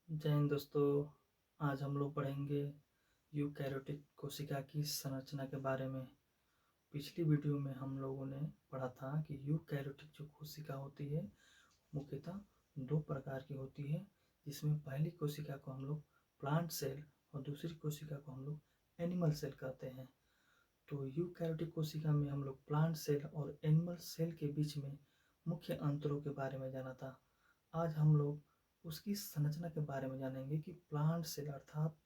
जय हिंद दोस्तों। आज हम लोग पढ़ेंगे यूकैरियोटिक कोशिका की संरचना के बारे में। पिछली वीडियो में हम लोगों ने पढ़ा था कि यूकैरियोटिक जो कोशिका होती है मुख्यतः दो प्रकार की होती है, जिसमें पहली कोशिका को हम लोग प्लांट सेल और दूसरी कोशिका को हम लोग एनिमल सेल कहते हैं। तो यूकैरियोटिक कोशिका में हम लोग प्लांट सेल और एनिमल सेल के बीच में मुख्य अंतरों के बारे में जाना था। आज हम लोग उसकी संरचना के बारे में जानेंगे कि प्लांट सेल अर्थात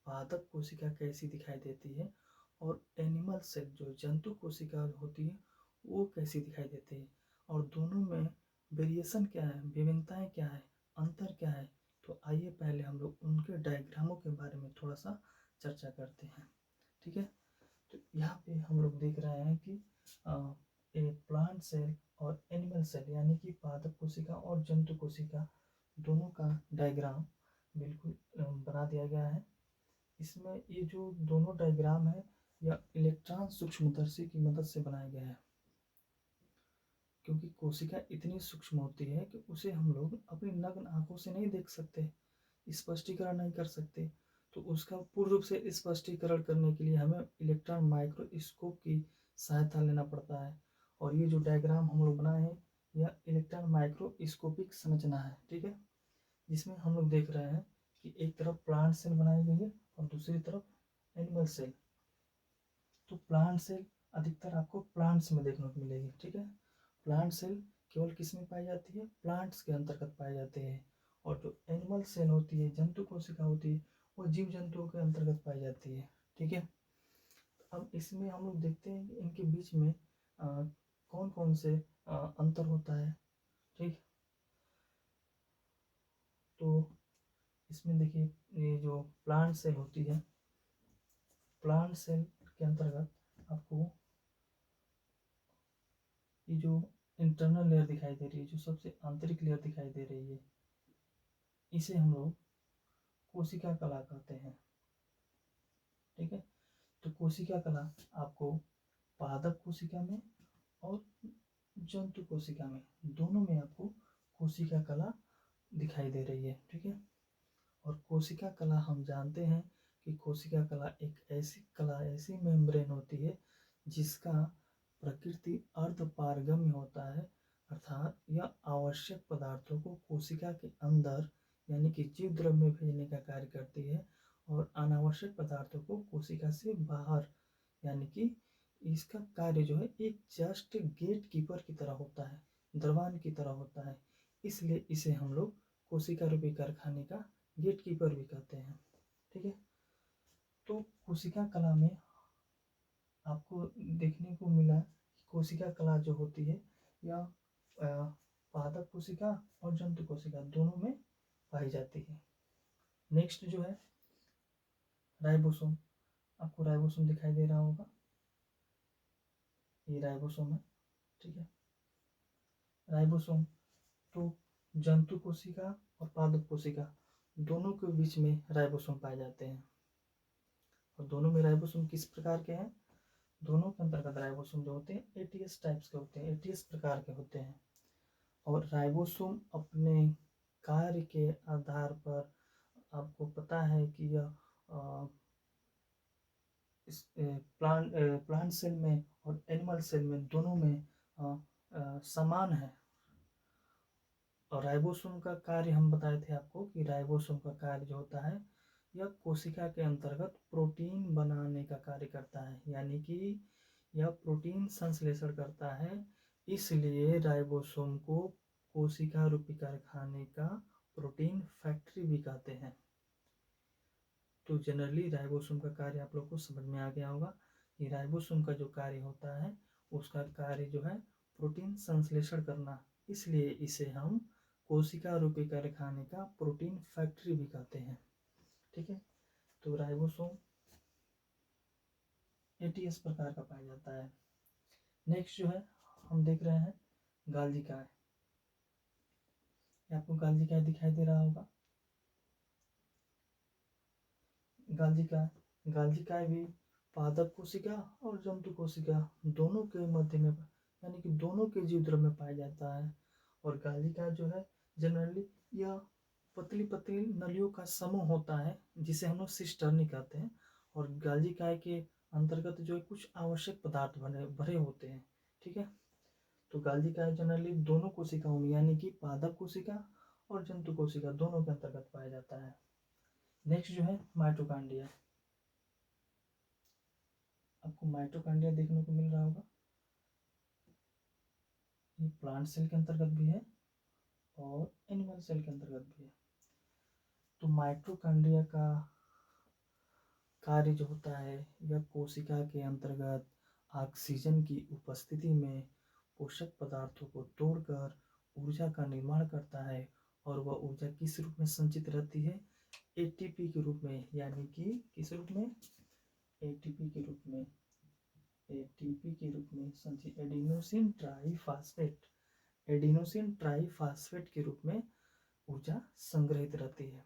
पादप कोशिका कैसी दिखाई देती है और एनिमल सेल जो जंतु कोशिका होती है वो कैसी दिखाई देती है, और दोनों में वेरिएशन क्या है, विभिन्नताएं क्या है, अंतर क्या है। तो आइए पहले हम लोग उनके डायग्रामों के बारे में थोड़ा सा चर्चा करते हैं। ठीक है, तो यहाँ पे हम लोग देख रहे हैं कि एक प्लांट सेल और एनिमल सेल यानी कि पादप कोशिका और जंतु कोशिका दोनों का डायग्राम बिल्कुल बना दिया गया है। इसमें ये जो दोनों डायग्राम है यह इलेक्ट्रॉन सूक्ष्मदर्शी की मदद से बनाया गया है, क्योंकि कोशिका इतनी सूक्ष्म होती है कि उसे हम लोग अपनी नग्न आंखों से नहीं देख सकते, स्पष्टीकरण नहीं कर सकते। तो उसका पूर्ण रूप से स्पष्टीकरण करने के लिए हमें इलेक्ट्रॉन माइक्रोस्कोप की सहायता लेना पड़ता है। और ये जो डायग्राम हम लोग बनाए हैं यह इलेक्ट्रॉन माइक्रोस्कोपिक संरचना है। ठीक है, जिसमें हम लोग देख रहे हैं कि एक तरफ प्लांट सेल बनाई गई है और दूसरी तरफ एनिमल सेल। तो प्लांट सेल अधिकतर आपको प्लांट्स में देखने को मिलेगी। ठीक है, प्लांट सेल केवल किस में पाई जाती है, प्लांट्स के अंतर्गत पाई जाती है। और जो एनिमल सेल होती है, जंतु कोशिका होती है, वो जीव जंतुओं के अंतर्गत पाई जाती है। ठीक है, अब इसमें हम लोग देखते हैं कि इनके बीच में कौन कौन से अंतर होता है। ठीक, तो इसमें देखिए ये जो प्लांट सेल होती है, प्लांट सेल के अंतर्गत आपको ये जो इंटरनल लेयर दिखाई दे रही है, जो सबसे आंतरिक लेयर दिखाई दे रही है, इसे हम लोग कोशिका कला कहते हैं। ठीक है, तो कोशिका कला आपको पादप कोशिका में और जंतु कोशिका में दोनों में आपको कोशिका कला दिखाई दे रही है। ठीक है, और कोशिका कला हम जानते हैं कि कोशिका कला एक ऐसी कला, ऐसी मेम्ब्रेन होती है जिसका प्रकृति अर्धपारगम्य होता है, अर्थात यह आवश्यक पदार्थों को कोशिका के अंदर यानी कि जीव द्रव्य में भेजने का कार्य करती है, और अनावश्यक पदार्थों को कोशिका से बाहर यानी कि इसका कार्य जो है एक जस्ट गेट कीपर की तरह होता है, दरवान की तरह होता है। इसलिए इसे हम लोग कोशिका रूपी कारखाने का गेट कीपर भी कहते हैं। ठीक है, तो कोशिका कला में आपको देखने को मिला कि कोशिका कला जो होती है यह पादप कोशिका और जंतु कोशिका दोनों में पाई जाती है। नेक्स्ट जो है राइबोसोम, आपको राइबोसोम दिखाई दे रहा होगा, ये राइबोसोम है। ठीक है, राइबोसोम तो जंतु कोशिका और पादप कोशिका दोनों के बीच में राइबोसोम पाए जाते हैं। और दोनों में राइबोसोम किस प्रकार के हैं, दोनों के अंतर्गत राइबोसोम जो होते हैं एटीएस टाइप्स के होते हैं, एटीएस प्रकार के होते हैं। और राइबोसोम अपने कार्य के आधार पर आपको पता है कि यह इस प्लांट सेल में और एनिमल सेल में दोनों में समान है। और राइबोसोम का कार्य हम बताए थे आपको कि राइबोसोम का कार्य जो होता है यह कोशिका के अंतर्गत प्रोटीन बनाने का कार्य करता है, यानी कि यह प्रोटीन संश्लेषण करता है। इसलिए राइबोसोम को कोशिका रूपी कारखाने का प्रोटीन फैक्ट्री भी कहते हैं। तो जनरली राइबोसोम का कार्य आप लोग को समझ में आ गया होगा कि राइबोसोम का जो कार्य होता है उसका कार्य जो है प्रोटीन संश्लेषण करना, इसलिए इसे हम कोशिका रूपी कारखाने का प्रोटीन फैक्ट्री भी कहते हैं। ठीक है, तो राइबोसोम एटीएस प्रकार का पाया जाता है। नेक्स्ट जो है हम देख रहे हैं गाल्जिकाय, आपको गाल्जिकाय दिखाई दे रहा होगा। गाल्जिकाय भी पादप कोशिका और जंतु कोशिका दोनों के मध्य में यानी कि दोनों के जीव द्रव्य में पाया जाता है। और गाल्जिकाय जो है जनरली यह पतली पतली नलियों का समूह होता है जिसे हम लोग सिस्टर्नी कहते हैं। और गाल्जी काय के अंतर्गत जो है कुछ आवश्यक पदार्थ भरे होते हैं। ठीक है, तो गाल्जी काय जनरली दोनों कोशिकाओं में यानी कि पादप कोशिका और जंतु कोशिका दोनों के अंतर्गत पाया जाता है। नेक्स्ट जो है माइटोकॉन्ड्रिया। आपको माइटोकॉन्ड्रिया देखने को मिल रहा होगा, ये प्लांट सेल के अंतर्गत भी है और एनिमल सेल के अंतर्गत भी है। तो माइटोकॉन्ड्रिया का कार्य जो होता है, यह कोशिका के अंतर्गत ऑक्सीजन की उपस्थिति में पोषक पदार्थों को तोड़कर ऊर्जा का निर्माण करता है। और वह ऊर्जा किस रूप में संचित रहती है? एटीपी के रूप में, यानी कि किस रूप में? एटीपी के रूप में, एटीपी के रूप में संचित, एडिनोसिन ट्राइफॉस्फेट, एडिनोसिन ट्राइफॉस्फेट के रूप में ऊर्जा संग्रहित रहती है।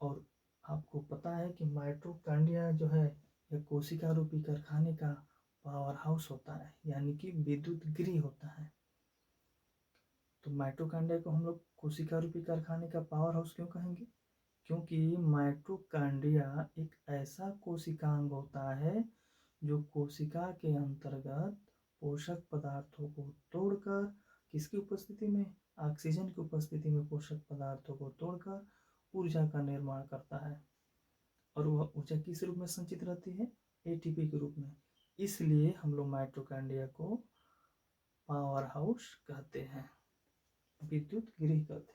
और आपको पता है कि माइटोकॉन्ड्रिया जो है यह कोशिका रूपी कारखाने का पावर हाउस होता है, यानी कि विद्युत गृह होता है। तो माइटोकॉन्ड्रिया को हम लोग कोशिका रूपी कारखाने का पावर हाउस क्यों कहेंगे? क्योंकि माइटोकॉन्ड्रिया एक ऐसा कोशिकांग होता है जो कोशिका के अंतर्गत पोषक पदार्थों को तोड़कर, किसकी उपस्थिति में? ऑक्सीजन की उपस्थिति में पोषक पदार्थों को तोड़कर ऊर्जा का निर्माण करता है। और वह ऊर्जा किस रूप में संचित रहती है? एटीपी के रूप में। इसलिए हम लोग माइटोकॉन्ड्रिया को पावर हाउस कहते हैं, विद्युत गृह कहते हैं।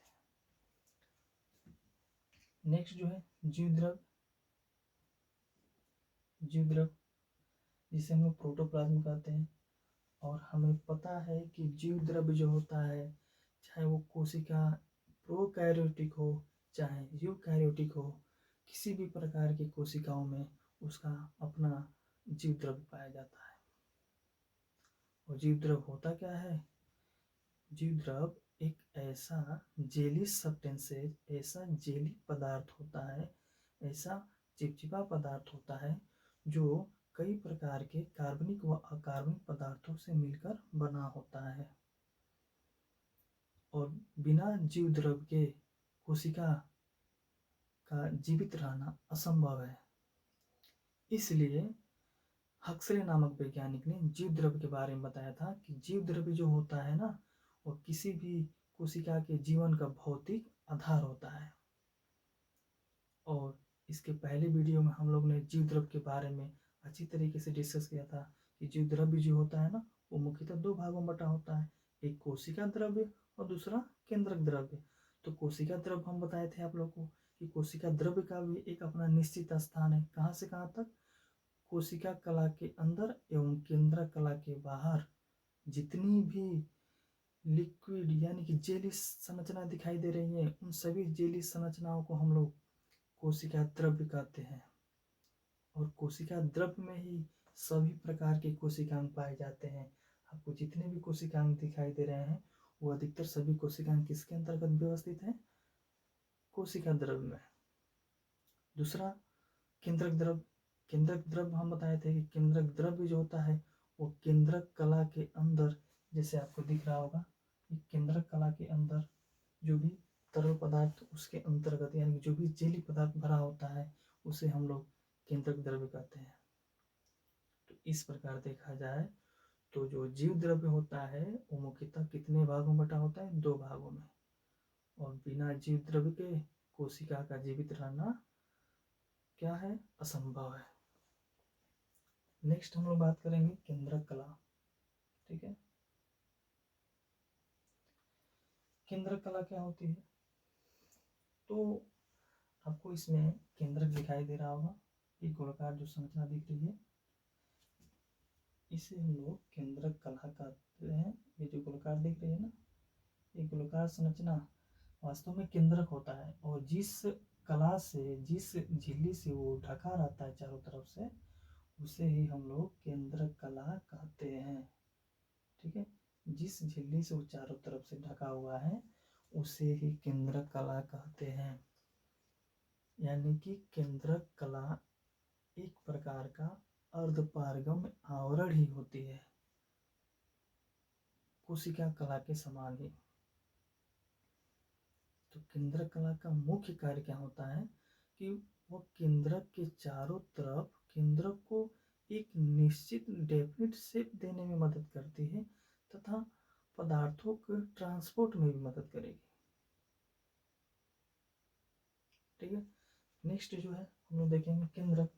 नेक्स्ट जो है जीवद्रव, जीवद्रव जिसे हम लोग प्रोटोप्लाज्म कहते हैं। और हमें पता है कि जीवद्रव्य जो होता है, चाहे वो कोशिका प्रोकैरियोटिक हो चाहे यूकैरियोटिक हो, किसी भी प्रकार की कोशिकाओं में उसका अपना जीवद्रव्य पाया जाता है। और जीवद्रव्य होता क्या है? जीवद्रव्य एक ऐसा जेली सब्सटेंसेज, ऐसा जेली पदार्थ होता है, ऐसा चिपचिपा पदार्थ होता है जो कई प्रकार के कार्बनिक व अकार्बनिक पदार्थों से मिलकर बना होता है। और बिना जीवद्रव्य के कोशिका का जीवित रहना असंभव है। इसलिए हक्सले नामक वैज्ञानिक ने जीवद्रव्य के बारे में बताया था कि जीवद्रव्य जो होता है ना, वो किसी भी कोशिका के जीवन का भौतिक आधार होता है। और इसके पहले वीडियो में हम लोग ने जीवद्रव्य के बारे में अच्छी तरीके से डिस्कस किया था कि जीवद्रव्य जो होता है ना, वो मुख्यतः दो भागों में बटा होता है, एक कोशिका द्रव्य और दूसरा केंद्रक द्रव्य। तो कोशिका द्रव्य हम बताए थे आप लोग को कि कोशिका द्रव्य का भी एक अपना निश्चित स्थान है, कहाँ से कहाँ तक? कोशिका कला के अंदर एवं केंद्रक कला के बाहर जितनी भी लिक्विड यानी कि जेली संरचना दिखाई दे रही है, उन सभी जेली संरचनाओं को हम लोग कोशिका द्रव्य कहते हैं। और कोशिका द्रव्य में ही सभी प्रकार के कोशिकांग पाए जाते हैं। आपको जितने भी कोशिकांग दिखाई दे रहे हैं वो अधिकतर सभी कोशिकांग किसके अंतर्गत व्यवस्थित हैं? कोशिका द्रव्य में। दूसरा केंद्रक द्रव्य, केंद्रक द्रव्य हम बताए थे कि केंद्रक द्रव्य जो होता है वो केंद्रक कला के अंदर, जैसे आपको दिख रहा होगा, केंद्रक कला के अंदर जो भी तरल पदार्थ उसके अंतर्गत यानी जो भी जेली पदार्थ भरा होता है उसे हम लोग केंद्रक द्रव्य कहते हैं। तो इस प्रकार देखा जाए तो जो जीव द्रव्य होता है वो मुख्यतः कितने भागों में बटा होता है? दो भागों में। और बिना जीव द्रव्य के कोशिका का जीवित रहना क्या है? असंभव है। नेक्स्ट हम लोग बात करेंगे केंद्रक कला। ठीक है, केंद्रक कला क्या होती है? तो आपको इसमें केंद्रक दिखाई दे रहा होगा, एक गोलाकार जो संरचना दिख रही है, इसे हम लोग केंद्रक कला कहते हैं। ये जो गोलाकार दिख रही है ना, ये गोलाकार संरचना वास्तव में केंद्रक होता है। और जिस कला से, जिस झिल्ली से वो ढका रहता है चारों तरफ से, उसे ही हम लोग केंद्रक कला कहते हैं। ठीक है, जिस झिल्ली से वो चारों तरफ से ढका हुआ है उसे ही केंद्रक कला कहते हैं। यानी कि केंद्रक कला एक प्रकार का अर्धपारगम्य आवरण ही होती है, कोशिका कला के समान ही। तो केंद्रक कला का मुख्य कार्य क्या होता है कि वो केंद्रक के चारों तरफ केंद्रक को एक निश्चित डेफिनिट शेप देने में मदद करती है तथा पदार्थों के ट्रांसपोर्ट में भी मदद करेगी। ठीक है, नेक्स्ट जो है हम लोग देखेंगे केंद्रक।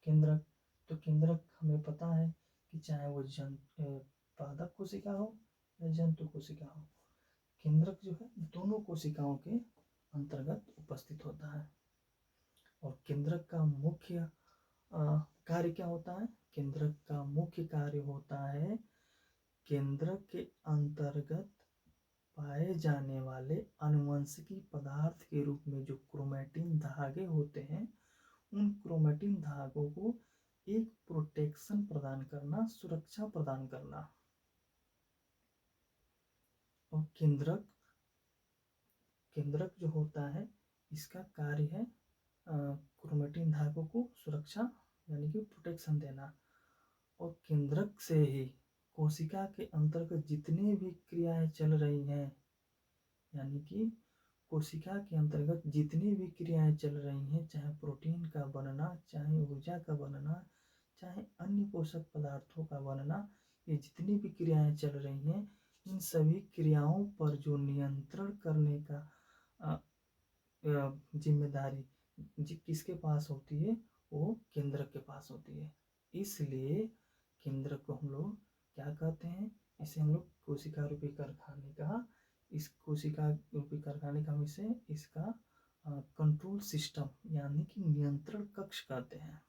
केंद्रक तो केंद्रक हमें पता है कि चाहे वो पादप कोशिका हो या जंतु कोशिका हो, केंद्रक जो है दोनों कोशिकाओं के अंतर्गत उपस्थित होता है। और केंद्रक का मुख्य कार्य क्या होता है? केंद्रक का मुख्य कार्य होता है केंद्रक के अंतर्गत पाए जाने वाले आनुवंशिकी पदार्थ के रूप में जो क्रोमैटिन धागे होते हैं, उन क्रोमैटिन धागों को एक प्रोटेक्शन प्रदान करना, सुरक्षा प्रदान करना। और केंद्रक जो होता है इसका कार्य है क्रोमैटिन धागों को सुरक्षा यानी कि प्रोटेक्शन देना। और केंद्रक से ही कोशिका के अंतर्गत जितनी भी क्रियाएं चल रही हैं, यानी कि कोशिका के अंतर्गत जितनी भी क्रियाएं चल रही हैं, चाहे प्रोटीन का बनना, चाहे ऊर्जा का बनना, चाहे अन्य पोषक पदार्थों का बनना, ये जितनी भी क्रियाएं चल रही हैं, इन सभी क्रियाओं पर जो नियंत्रण करने का जिम्मेदारी किसके पास होती है? वो केंद्रक के पास होती है। इसलिए केंद्रक को हम लोग क्या कहते हैं? इसे हम लोग कोशिका रूपी कारखाने का, इस कोशिका रूपी कारखाने का विषय इसका कंट्रोल सिस्टम यानी कि नियंत्रण कक्ष कहते हैं।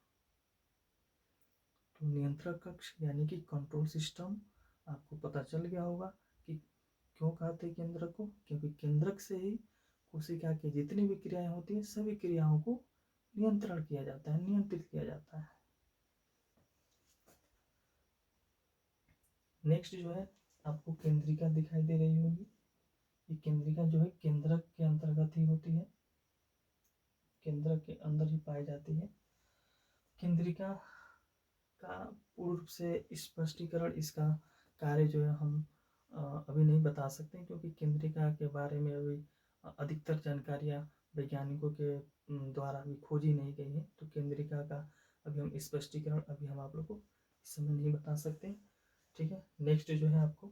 तो नियंत्रण कक्ष यानी कि कंट्रोल सिस्टम आपको पता चल गया होगा कि क्यों कहते हैं केंद्रक को, क्योंकि केंद्रक से ही कोशिका की जितनी भी क्रियाएं होती हैं, सभी क्रियाओं को नियंत्रण किया जाता है, नियंत्रित किया जाता है। नेक्स्ट जो है आपको केंद्रिका दिखाई दे रही होगी। ये केंद्रिका जो है केंद्रक के अंतर्गत ही होती है, केंद्रक के अंदर ही पाई जाती है। केंद्रिका का पूर्ण रूप से स्पष्टीकरण, इसका कार्य जो है हम अभी नहीं बता सकते, क्योंकि केंद्रिका के बारे में अभी अधिकतर जानकारियाँ वैज्ञानिकों के द्वारा भी खोजी नहीं गई है। तो केंद्रिका का अभी हम स्पष्टीकरण अभी हम आप लोग को इस समय नहीं बता सकते। ठीक है, नेक्स्ट जो है आपको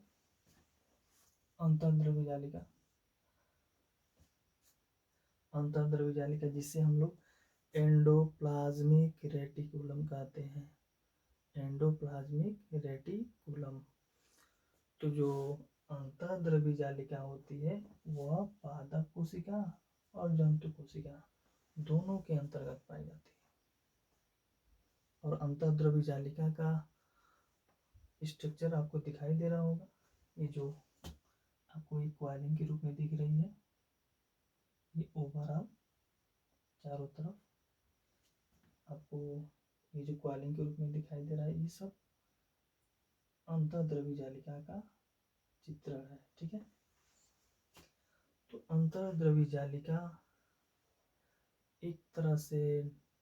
अंतःद्रव्य जालिका। अंतःद्रव्य जालिका जिससे हम लोग एंडोप्लाज्मिक रेटिकुलम कहते हैं, एंडोप्लाज्मिक रेटिकुलम। तो जो अंतःद्रव्य जालिका होती है वह पादप कोशिका और जंतु कोशिका दोनों के अंतर्गत पाई जाती है। और अंतःद्रव्य जालिका का स्ट्रक्चर आपको दिखाई दे रहा होगा, ये जो आपको एक कॉइलिंग के रूप में दिख रही है, ये ओवरऑल चारों तरफ आपको ये जो कॉइलिंग के रूप में दिखाई दे रहा है, ये सब अंतःद्रव्य जालिका का चित्र है। ठीक है, तो अंतःद्रव्य जालिका एक तरह से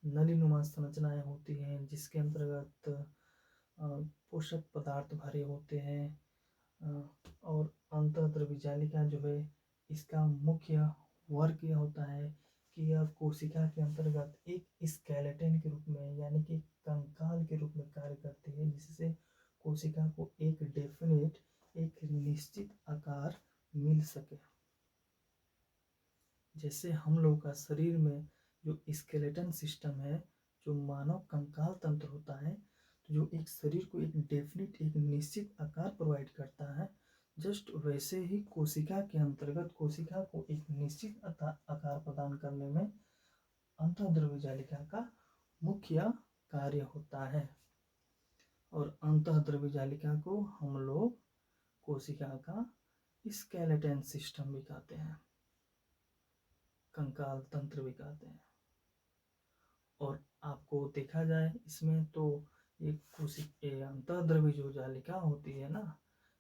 नलीनुमा संरचनाएं होती हैं जिसके अंतर्गत पोषक पदार्थ भरे होते हैं। और अंतःद्रव्य जालिका जो है इसका मुख्य वर्क यह होता है कि यह कोशिका के अंतर्गत एक स्केलेटन के रूप में यानी कि कंकाल के रूप में कार्य करती है, जिससे कोशिका को एक डेफिनेट, एक निश्चित आकार मिल सके। जैसे हम लोग का शरीर में जो स्केलेटन सिस्टम है, जो मानव कंकाल तंत्र होता है, तो जो एक शरीर को एक डेफिनेट, एक निश्चित आकार प्रोवाइड करता है, जस्ट वैसे ही कोशिका के अंतर्गत कोशिका को एक निश्चित आकार प्रदान करने में अंतःद्रव्य जालिका का मुख्य कार्य होता है। और अंतःद्रव्य जालिका को हम लोग कोशिका का स्केलेटन सिस्टम भी कहते हैं, कंकाल तंत्र भी कहते हैं। और आपको देखा जाए इसमें तो ये अंतःद्रव्य जो जालिका होती है ना,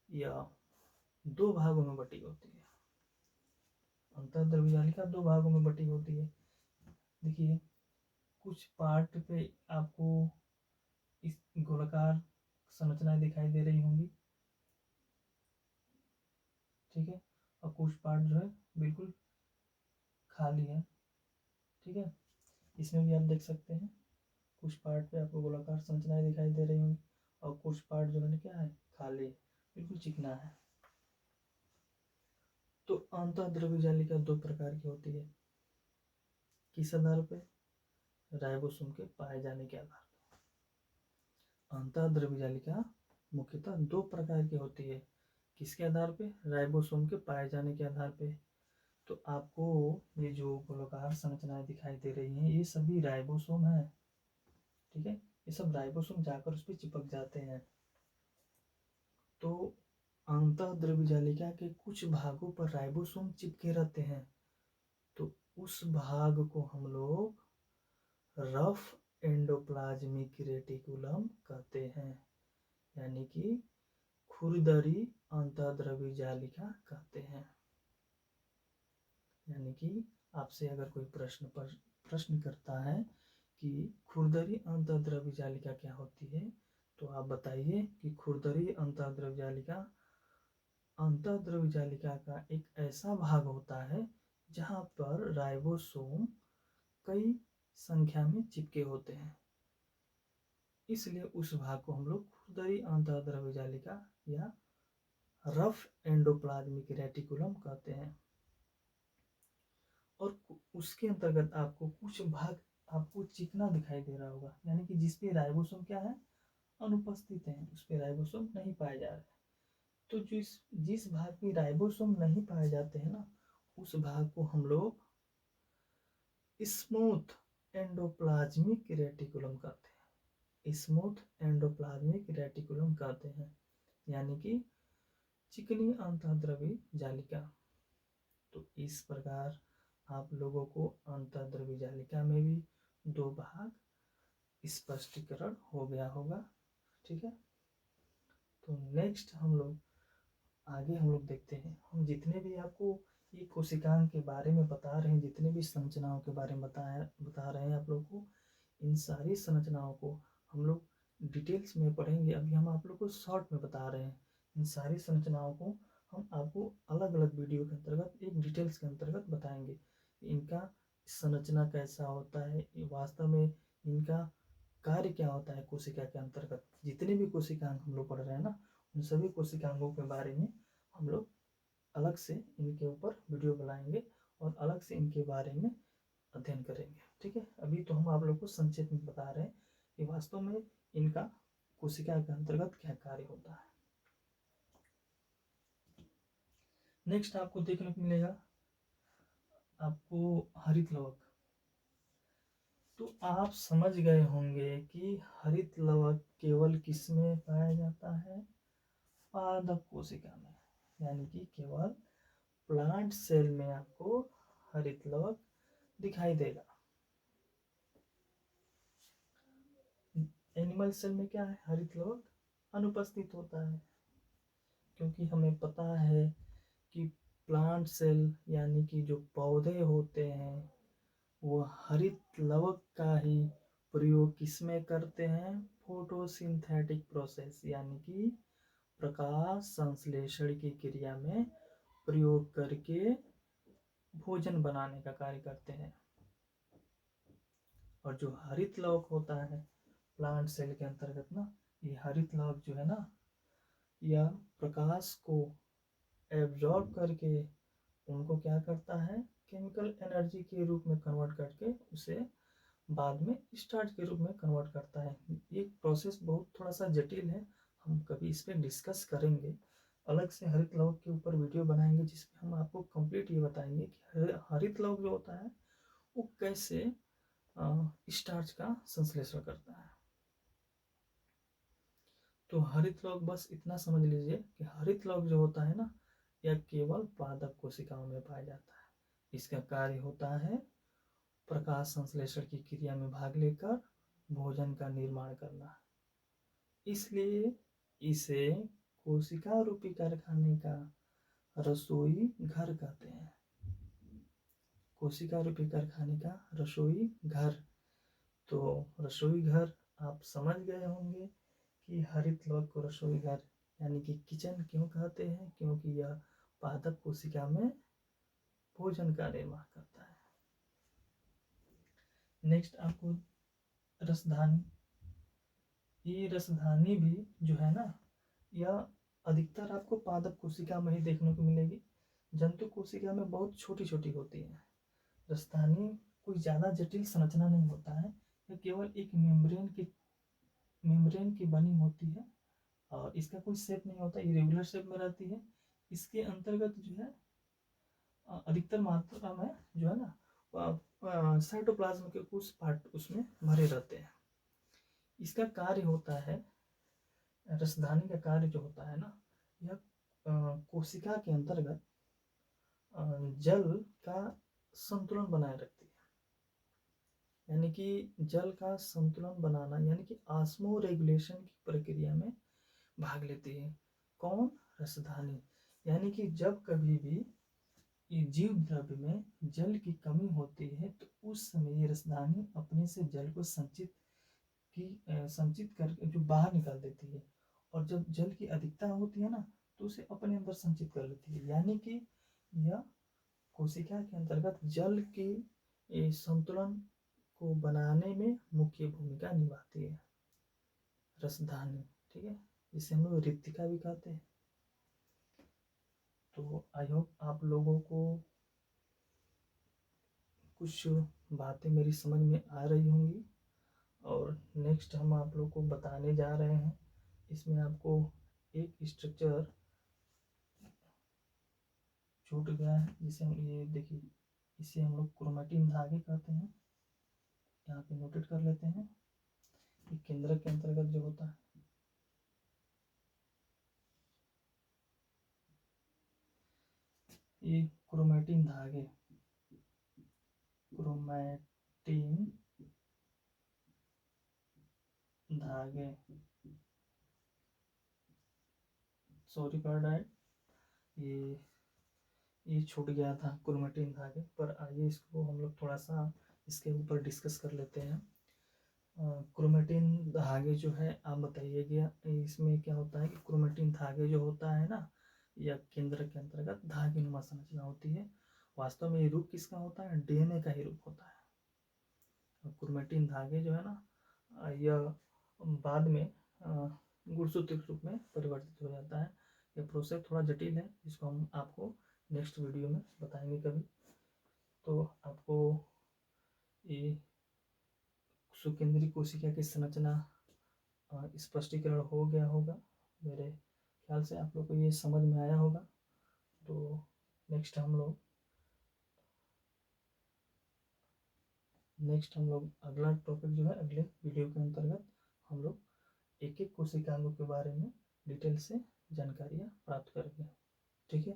यह दो भागों में बटी होती है। अंतःद्रव्य जालिका दो भागों में बटी होती है। देखिए कुछ पार्ट पे आपको इस गोलाकार संरचनाएं दिखाई दे रही होंगी, ठीक है, और कुछ पार्ट जो है बिल्कुल खाली है। ठीक है, इसमें भी आप देख सकते हैं कुछ पार्ट पे आपको गोलाकार संरचनाएं दिखाई दे रही होंगी और कुछ पार्ट जो है क्या है, खाली, बिल्कुल चिकना है। तो अंतःद्रव्य जालिका दो प्रकार की होती है। किस आधार पे? राइबोसोम के पाए जाने के आधार पर। अंतःद्रव्य जालिका मुख्यतः दो प्रकार की होती है। किसके आधार पे? राइबोसोम के पाए जाने के आधार पे। तो आपको ये जो गोलाकार संरचनाएं दिखाई दे रही हैं, ये सभी राइबोसोम है। ठीक है, ये सब राइबोसोम जाकर उस पर चिपक जाते हैं। तो अंतःद्रव्य जालिका के कुछ भागों पर राइबोसोम चिपके रहते हैं, तो उस भाग को हम लोग रफ एंडोप्लाज्मिक रेटिकुलम कहते हैं, यानी कि खुरदरी अंतःद्रव्य जालिका कहते हैं। यानी कि आपसे अगर कोई प्रश्न करता है कि खुरदरी अंतःद्रव्य जालिका क्या होती है, तो आप बताइए कि खुरदरी अंतःद्रव्य जालिका का एक ऐसा भाग होता है जहां पर राइबोसोम कई संख्या में चिपके होते हैं, इसलिए उस भाग को हम लोग खुरदरी अंतःद्रव्य जालिका या रफ एंडोप्लाज्मिक रेटिकुलम कहते हैं। और उसके अंतर्गत आपको कुछ भाग आपको चिकना दिखाई दे रहा होगा, यानी कि जिसपे राइबोसोम क्या है, अनुपस्थित है, उस पे राइबोसोम नहीं पाए जा रहे। तो जिस भाग पे राइबोसोम नहीं पाए जाते हैं ना, उस भाग को हम लोग स्मूथ एंडोप्लाज्मिक रेटिकुलम कहते हैं। स्मूथ एंडोप्लाज्मिक रेटिकुलम कहते हैं, यानी कि चिकनी अंतःद्रव्य जालिका। तो इस प्रकार आप लोगों को अंतःद्रव्य जालिका में भी दो भाग स्पष्टीकरण हो गया होगा। ठीक है, तो नेक्स्ट हम लोग देखते हैं। हम जितने भी आपको ये कोशिकांग के बारे में बता रहे हैं, जितने भी संरचनाओं के बारे में बता रहे हैं आप लोग को, इन सारी संरचनाओं को हम लोग डिटेल्स में पढ़ेंगे। अभी हम आप लोग को शॉर्ट में बता रहे हैं। इन सारी संरचनाओं को हम आपको अलग अलग वीडियो के अंतर्गत एक डिटेल्स के अंतर्गत बताएंगे। इनका संरचना कैसा होता है, वास्तव में इनका कार्य क्या होता है कोशिका के अंतर्गत। जितने भी कोशिकांग हम लोग पढ़ रहे हैं ना, उन सभी कोशिकांगों के बारे में हम लोग अलग से इनके ऊपर वीडियो बनाएंगे और अलग से इनके बारे में अध्ययन करेंगे। ठीक है, अभी तो हम आप लोग को संक्षेप में बता रहे हैं कि वास्तव में इनका कोशिका के अंतर्गत क्या कार्य होता है। नेक्स्ट आपको देखने को मिलेगा आपको हरित लवक। तो आप समझ गए होंगे कि हरित लवक केवल किसमें पाया जाता है, पादप कोशिका में, यानी कि केवल प्लांट सेल में आपको हरित लवक दिखाई देगा। एनिमल सेल में क्या है, हरित लवक अनुपस्थित होता है, क्योंकि हमें पता है कि प्लांट सेल यानी कि जो पौधे होते हैं वो हरित लवक का ही प्रयोग किसमें करते हैं, फोटोसिंथेटिक प्रोसेस यानी कि प्रकाश संश्लेषण की क्रिया में प्रयोग करके भोजन बनाने का कार्य करते हैं। और जो हरित लवक होता है प्लांट सेल के अंतर्गत ना, ये हरित लवक जो है ना, यह प्रकाश को एब्जॉर्ब करके उनको क्या करता है, केमिकल एनर्जी के रूप में कन्वर्ट करके उसे बाद में स्टार्च के रूप में कन्वर्ट करता है। ये प्रोसेस बहुत थोड़ा सा जटिल है, हम कभी इस पर डिस्कस करेंगे, अलग से हरित लवक के ऊपर वीडियो बनाएंगे जिसमें हम आपको कंप्लीट ये बताएंगे कि हरित लवक जो होता है वो कैसे स्टार्च का संश्लेषण करता है। तो हरित लवक बस इतना समझ लीजिए कि हरित लवक जो होता है ना, यह केवल पादप कोशिकाओं में पाया जाता है। इसका कार्य होता है प्रकाश संश्लेषण की क्रिया में भाग लेकर भोजन का निर्माण करना। इसलिए इसे कोशिका रूपी कारखाने का रसोई घर कहते हैं। कोशिका रूपी कारखाने का रसोई घर। तो रसोई घर आप समझ गए होंगे कि हरित लवक को रसोई घर यानी कि किचन क्यों कहते हैं, क्योंकि यह पादप कोशिका में भोजन का निर्माण करता है। नेक्स्ट आपको रसधानी, ये रसधानी भी जो है ना, यह अधिकतर आपको पादप कोशिका में ही देखने को मिलेगी। जंतु कोशिका में बहुत छोटी छोटी होती है। रसधानी कोई ज़्यादा जटिल संरचना नहीं होता है, यह केवल एक मेम्ब्रेन की बनी होती है और इसका कोई शेप नहीं होता, इरेगुलर शेप में रहती है। इसके अंतर्गत जो है अधिकतर मात्रा में जो है ना साइटोप्लाज्म के कुछ पार्ट उसमें भरे रहते हैं। इसका कार्य होता है, रसधानी का कार्य जो होता है ना, यह कोशिका के अंतर्गत जल का संतुलन बनाए रखती है। यानी कि जल का संतुलन बनाना, यानी कि ऑस्मो रेगुलेशन की प्रक्रिया में भाग लेती है। कौन? रसधानी। यानी कि जब कभी भी जीव द्रव्य में जल की कमी होती है तो उस समय ये रसधानी अपने से जल को संचित करके जो बाहर निकाल देती है, और जब जल की अधिकता होती है ना तो उसे अपने अंदर संचित कर लेती है। यानी कि यह कोशिका के अंतर्गत जल के संतुलन को बनाने में मुख्य भूमिका निभाती है रसधानी। ठीक है, इसे हम लोग रिक्तिका भी कहते हैं। तो आई होप आप लोगों को कुछ बातें मेरी समझ में आ रही होंगी। और नेक्स्ट हम आप लोग को बताने जा रहे हैं, इसमें आपको एक स्ट्रक्चर छूट गया है, जिसे हम ये देखिए, इसे हम लोग क्रोमैटिन धागे कहते हैं। यहाँ पे नोटेट कर लेते हैं। ये केंद्रक के अंतर्गत जो होता है, ये क्रोमैटिन धागे, क्रोमैटिन धागे, सॉरी फॉर डैट, ये छूट गया था क्रोमैटिन धागे पर। आइए इसको हम लोग थोड़ा सा इसके ऊपर डिस्कस कर लेते हैं। क्रोमैटिन धागे जो है, आप बताइएगा इसमें क्या होता है कि क्रोमैटिन धागे जो होता है ना, यह केंद्र के अंतर्गत धागे नुमा संरचना होती है। वास्तव में ये रूप किसका होता है? डीएनए का ही रूप होता है। क्रोमैटिन धागे जो है ना, यह बाद में गुणसूत्र के रूप में परिवर्तित हो जाता है। यह प्रोसेस थोड़ा जटिल है, इसको हम आपको नेक्स्ट वीडियो में बताएंगे कभी। तो आपको ये सुकेंद्रीय कोशिका की संरचना स्पष्टीकरण हो गया होगा। मेरे ख्याल से आप लोग को ये समझ में आया होगा। तो नेक्स्ट हम लोग अगला टॉपिक जो है, अगले वीडियो के अंतर्गत हम लोग एक एक कोशिकांगों के बारे में डिटेल से जानकारियाँ प्राप्त करेंगे। ठीक है।